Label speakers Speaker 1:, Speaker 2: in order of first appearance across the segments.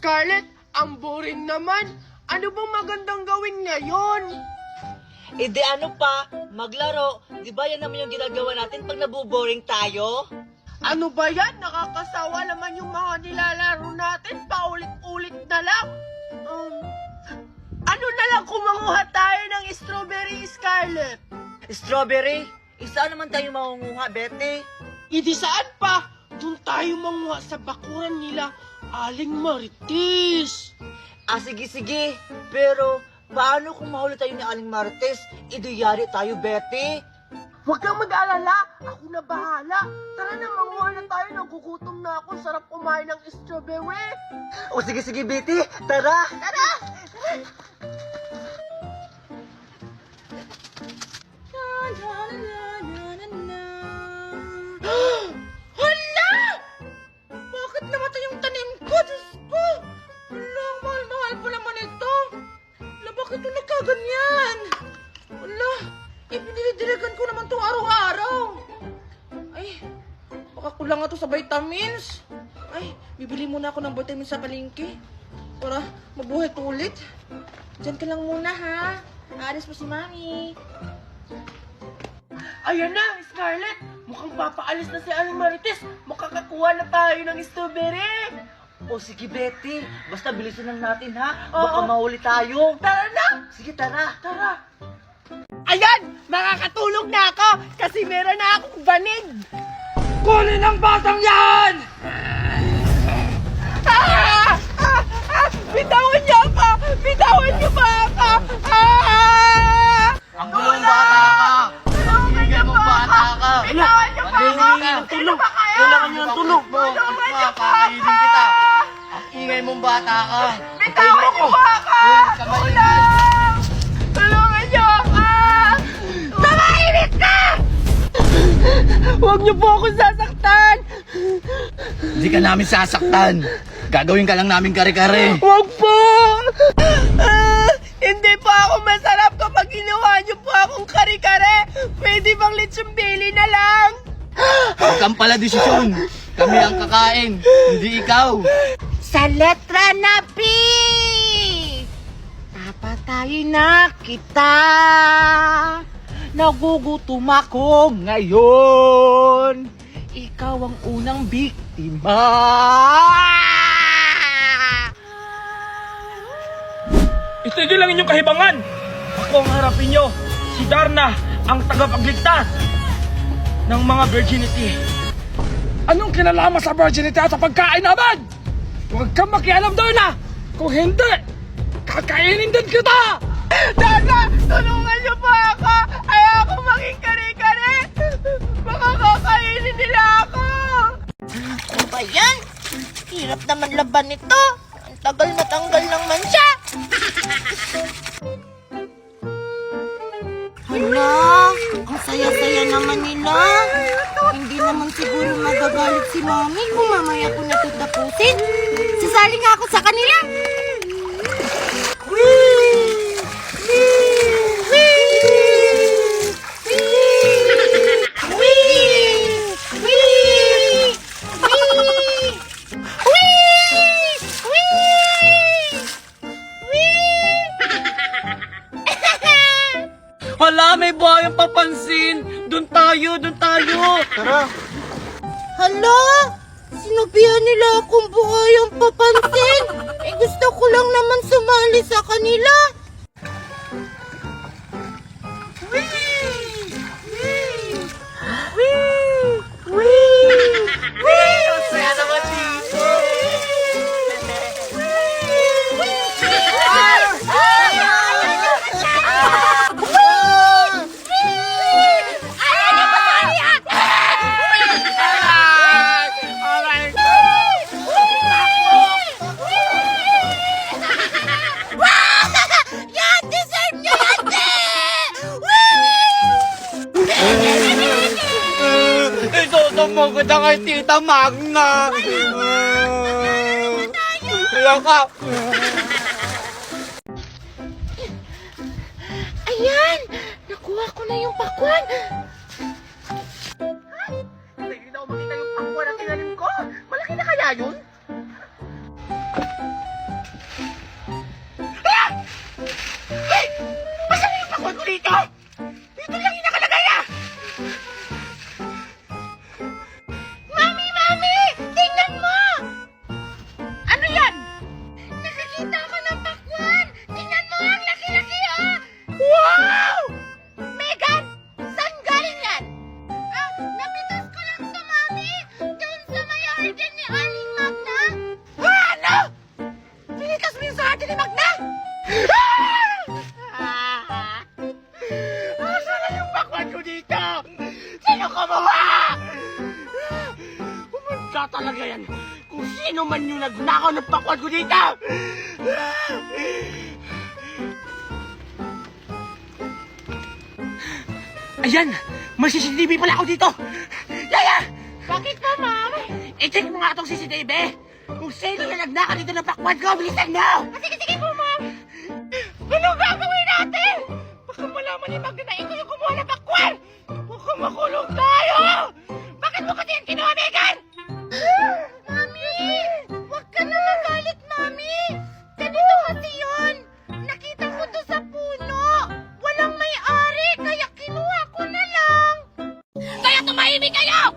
Speaker 1: Scarlett, ang boring naman. Ano bang magandang gawin ngayon?
Speaker 2: E di ano pa, maglaro. Di ba yan naman yung ginagawa natin pag nabuboring tayo?
Speaker 1: Ano ba yan? Nakakasawa naman yung mga nilalaro natin. Paulit-ulit na lang. Ano na lang kung manguha tayo ng strawberry, Scarlett?
Speaker 2: Strawberry? Isa naman tayo mangunguha, Betty.
Speaker 1: Idi saan pa? Doon tayo manguha sa bakuran nila, Aling Marites.
Speaker 2: Sige. Pero, paano kung mahuli tayo ni Aling Marites? Iduyari tayo, Betty.
Speaker 1: Huwag kang mag-alala. Ako na bahala. Tara na, manguha na tayo. Nagugutom na ako. Sarap kumain ng strawberry.
Speaker 2: O sige, Betty. Tara!
Speaker 1: Tara! Hala! Bakit namatay yung tanim ko? Diyos ko! Hala, ang mahal-mahal pa naman ito. Hala, bakit ito nagkaganyan? Hala, ipinilidiligan ko naman itong araw-araw. Ay, baka kulang nga ito sa vitamins. Ay, bibili muna ako ng vitamins sa palengke para mabuhay ito ulit. Diyan ka lang muna, ha? Aalis pa si Mami. Ayan na, Scarlett! Mukhang papaalis na si Aling Marites. Makakakuha na tayo ng strawberry.
Speaker 2: O sige, Betty. Basta bilisan lang natin, ha?
Speaker 1: Oo.
Speaker 2: Baka mahuli tayo.
Speaker 1: Tara na!
Speaker 2: Sige, tara.
Speaker 1: Tara! Ayan! Makakatulog na ako kasi meron na akong banig. Kunin ang batang yan! Bitawan niyo ako! Bitawan niyo ba ako?
Speaker 2: Ang gulong bata ka!
Speaker 1: Tulungan niyo ba ako? Bitawan niyo ba ako?
Speaker 2: Tulong!
Speaker 1: Sino ba kayo?
Speaker 2: Kailangan niyo ng tulong!
Speaker 1: Tulungan niyo ba ako?
Speaker 2: kita! Ang ingay mong bata ka!
Speaker 1: Bitawan niyo ba ako? Tulong! Tulungan niyo ako! Tumahimik ka! Huwag niyo po akong sasaktan!
Speaker 3: Hindi ka namin sasaktan. Gagawin ka lang namin kare-kare.
Speaker 1: Huwag po! Hindi po ako masarap kapag ginawa niyo po akong kare-kare. Pwede bang lechon bili na lang?
Speaker 3: Huwag kang pala desisyon. Kami ang kakain, hindi ikaw.
Speaker 1: Sa letra na P, papatayin na kita. Nagugutom ako ngayon. Ikaw ang unang biktima.
Speaker 4: Itigil lang inyong kahibangan! Ako ang harapin nyo, si Darna, ang tagapagligtas ng mga virginity. Anong kinalaman sa virginity at sa pagkain naman? Huwag kang makialam doon na! Kung hindi, kakainin din kita!
Speaker 1: Darna, tulungan niyo po ako. Ayaw ko maging kare-kare. Baka kakainin nila ako.
Speaker 5: Ano ba yan? Hirap naman laban nito. Ang tagal matanggal naman siya. Hala, ang saya-saya naman nila. Hindi naman siguro magagalit si Mami kung mamaya ko natutapusin. Sasali nga ako sa kanila.
Speaker 4: Hala, may bayang papansin! Doon tayo!
Speaker 3: Tara.
Speaker 5: Hala, sinabihan nila akong buhayang papansin. Gusto ko lang naman sumali sa kanila.
Speaker 2: Saya naman dito!
Speaker 5: Yan! Deserve nyo yan!
Speaker 3: Isusumo kita kay Tita Magna. Kaya ka.
Speaker 5: Ayan! Nakuha ko na yung pakwan.
Speaker 1: Hindi na ako makita yung pakwan na tinanim ko. Malaki na kaya yun?
Speaker 3: dito! Dito lang yung nakalagay ah!
Speaker 5: Mami! Mami! Tingnan mo!
Speaker 1: Ano yan?
Speaker 5: Nakakita ko ng pakwan! Tingnan mo, ang laki-laki oh!
Speaker 1: Wow!
Speaker 5: Megan! Saan galing yan? Napitas ko lang sa mami! Doon sa may garden ni Aling Magna!
Speaker 1: Ano? Pinitas mo yung sa atin ni Magna? Asan na yung bakwan ko dito? Sino kumuha? Pumunta talaga yan. Kung sino man yung nagnakaw ng bakwan ko dito. Ayan! May CCTV pala ako dito! Yaya!
Speaker 5: Bakit po, ma'am?
Speaker 1: I-check mo nga itong CCTV! Kung sino yung nagnakaw dito ng bakwan ko, bilisan mo!
Speaker 5: Sige po, ma'am!
Speaker 1: Ano gagawin natin? Baka malaman ni Magna na ikaw yung kumuha ng bakwan! Baka makulong tayo! Bakit mo kasi yan kinuha, Megan?
Speaker 5: Mami! Huwag ka na magalit, Mami! Ganito kasi yun! Nakita ko to sa puno! Walang may-ari, kaya kinuha ko na lang!
Speaker 6: Kaya tumahimik kayo!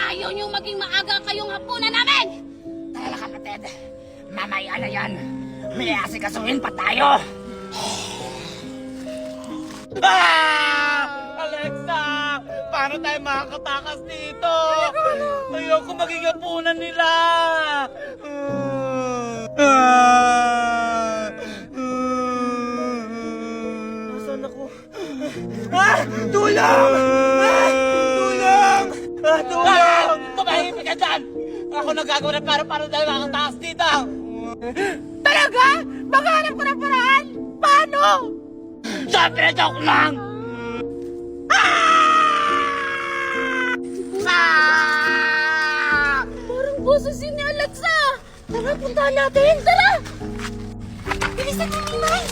Speaker 6: Ayaw niyong maging maaga kayong hapunan namin!
Speaker 1: Tala kapatid, mamaya na yan. May asikasuhin pa tayo.
Speaker 3: Alexa! Paano tayo makakatakas dito? Ayoko maging hapunan nila!
Speaker 2: Nasaan ako?
Speaker 3: Tulong! Tulong! Tulong! Tumahimik ka dyan! Ako nagagawa na paano tayo makakatakas dito!
Speaker 1: Talaga? Maghanap ko ng paraan? Paano?
Speaker 3: Siyempre, joke lang!
Speaker 5: Parang boses yun ni Alexa! Tara, puntahan natin! Tara! Bilisan mo, Mimay!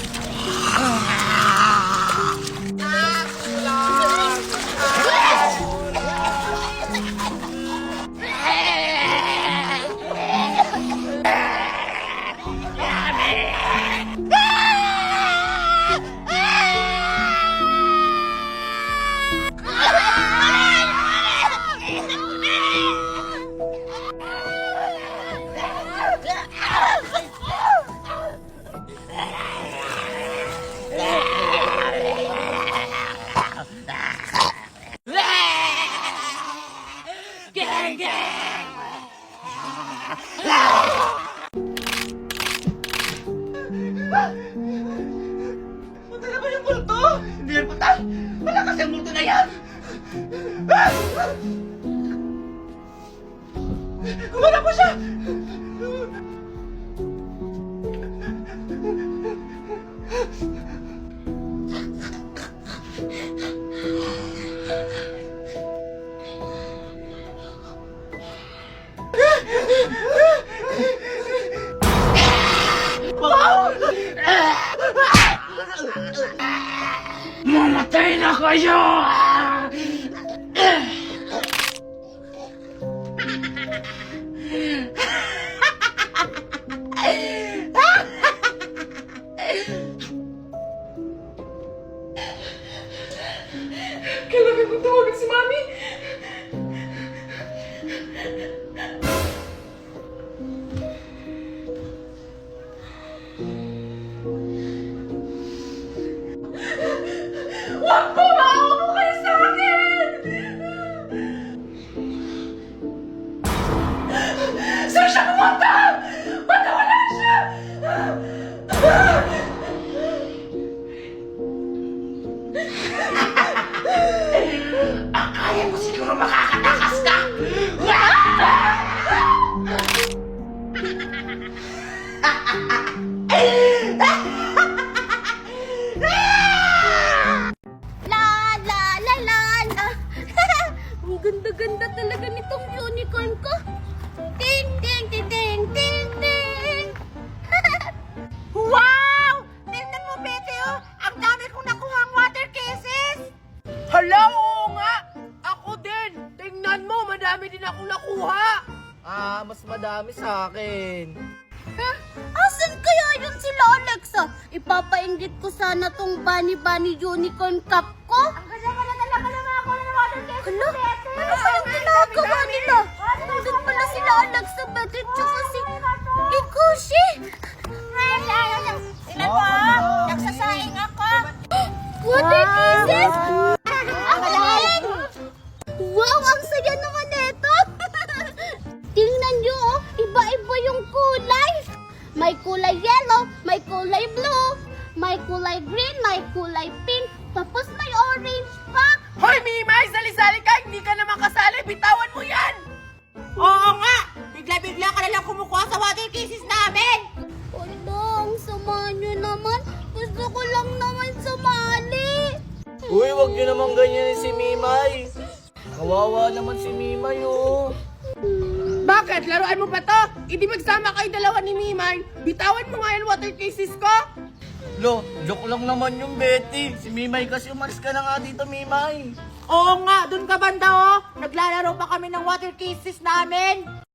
Speaker 3: Punta na ba yung multo? Hindi yan punta! Wala kasi ang multo na yan! Gumana po siya!
Speaker 1: Mamatay na kayo! Kailangan kong tawagan si Mami! Wag po! Maawa po kayo sa akin! Saan siya pumunta? Ba't nawala siya? Akala mo siguro makakatakas ka!
Speaker 5: La la la la la! Ang ganda-ganda talaga nitong unicorn ko! Ting ting ting ting ting ting!
Speaker 1: Wow! Tingnan mo, Betty, oh! Ang dami kong nakuhang water cases! Hala, oo nga! Ako din! Tingnan mo, madami din akong nakuha!
Speaker 2: Mas madami sa akin.
Speaker 5: Asan kaya yun si Lola? Ipapainggit ko sana tong bunny unicorn cup ko. Ang ganda-ganda talaga naman ako ng water case. Ano ba yung ginagawa nila? Nandun pala sila Alex sa Betty tsaka si Ikushi.
Speaker 6: Tingnan mo, nagsasaing ako.
Speaker 5: Water kisses! Ang galing! Wow, ang saya naman nito! Tingnan nyo, oh, iba-iba yung kulay. May kulay yellow, may kulay blue, may kulay green, may kulay pink, tapos may orange pa.
Speaker 1: Hoy, Mimay! Sali-sali ka! Hindi ka naman kasali! Bitawan mo yan!
Speaker 6: Oo nga! Bigla-bigla ka na lang kumukuha sa water cases namin!
Speaker 5: Ang sama nyo naman. Gusto ko lang naman sumali.
Speaker 2: Uy, wag niyo naman ganyan si Mimay. Kawawa naman si Mimay, oh.
Speaker 1: Bakit? Laruan mo ba to? Hindi magsama kayo dalawa ni Mimay. Bitawan mo nga yung water cases ko.
Speaker 2: Lo, joke lang naman yung Betty. Si Mimay kasi umalis ka na nga dito, Mimay.
Speaker 6: Oo nga, dun ka banda oh! Naglalaro pa kami ng water cases namin!